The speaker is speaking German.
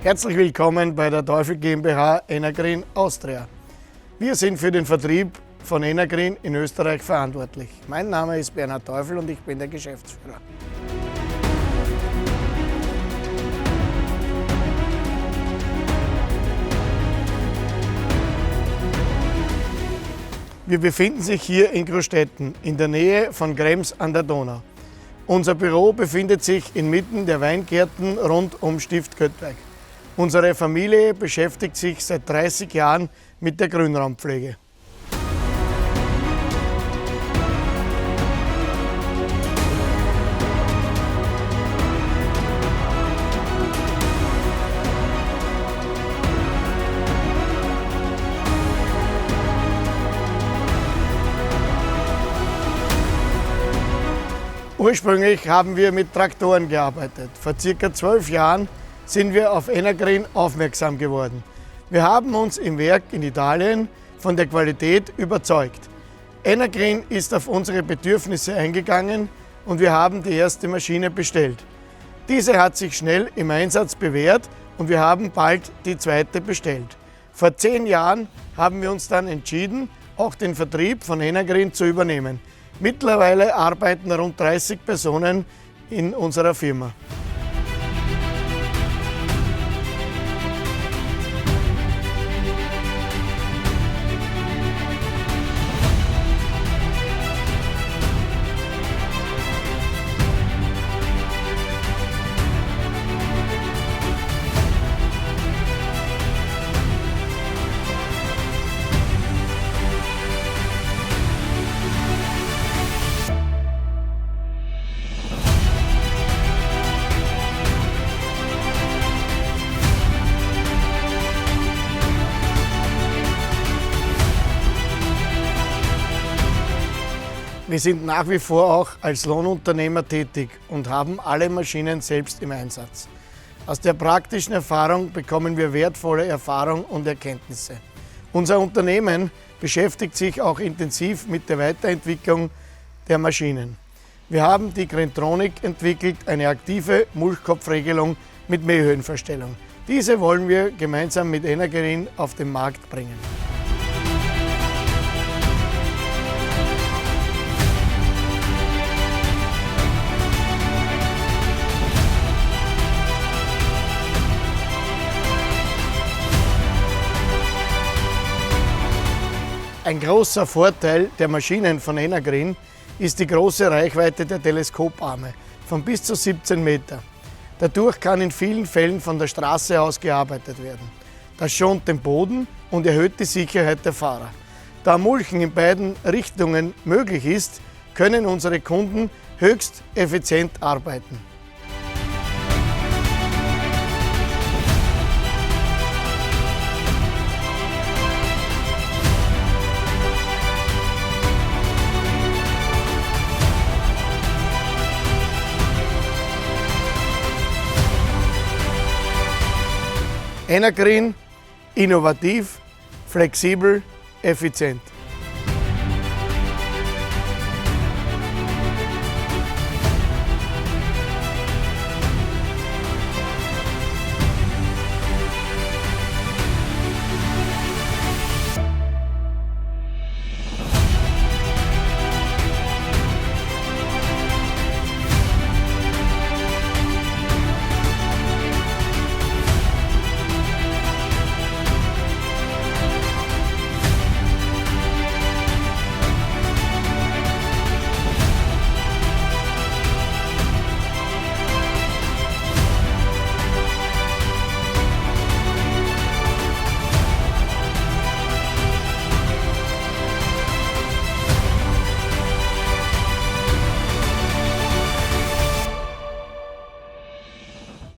Herzlich willkommen bei der Teufel GmbH Energreen Austria. Wir sind für den Vertrieb von Energreen in Österreich verantwortlich. Mein Name ist Bernhard Teufel und ich bin der Geschäftsführer. Wir befinden sich hier in Großstetten, in der Nähe von Krems an der Donau. Unser Büro befindet sich inmitten der Weingärten rund um Stift Göttweig. Unsere Familie beschäftigt sich seit 30 Jahren mit der Grünraumpflege. Ursprünglich haben wir mit Traktoren gearbeitet. Vor ca. 12 Jahren sind wir auf Energreen aufmerksam geworden. Wir haben uns im Werk in Italien von der Qualität überzeugt. Energreen ist auf unsere Bedürfnisse eingegangen und wir haben die erste Maschine bestellt. Diese hat sich schnell im Einsatz bewährt und wir haben bald die zweite bestellt. Vor 10 Jahren haben wir uns dann entschieden, auch den Vertrieb von Energreen zu übernehmen. Mittlerweile arbeiten rund 30 Personen in unserer Firma. Wir sind nach wie vor auch als Lohnunternehmer tätig und haben alle Maschinen selbst im Einsatz. Aus der praktischen Erfahrung bekommen wir wertvolle Erfahrung und Erkenntnisse. Unser Unternehmen beschäftigt sich auch intensiv mit der Weiterentwicklung der Maschinen. Wir haben die Grentronic entwickelt, eine aktive Mulchkopfregelung mit Mähhöhenverstellung. Diese wollen wir gemeinsam mit Energreen auf den Markt bringen. Ein großer Vorteil der Maschinen von Energreen ist die große Reichweite der Teleskoparme von bis zu 17 Meter. Dadurch kann in vielen Fällen von der Straße aus gearbeitet werden. Das schont den Boden und erhöht die Sicherheit der Fahrer. Da Mulchen in beiden Richtungen möglich ist, können unsere Kunden höchst effizient arbeiten. Energreen, innovativ, flexibel, effizient.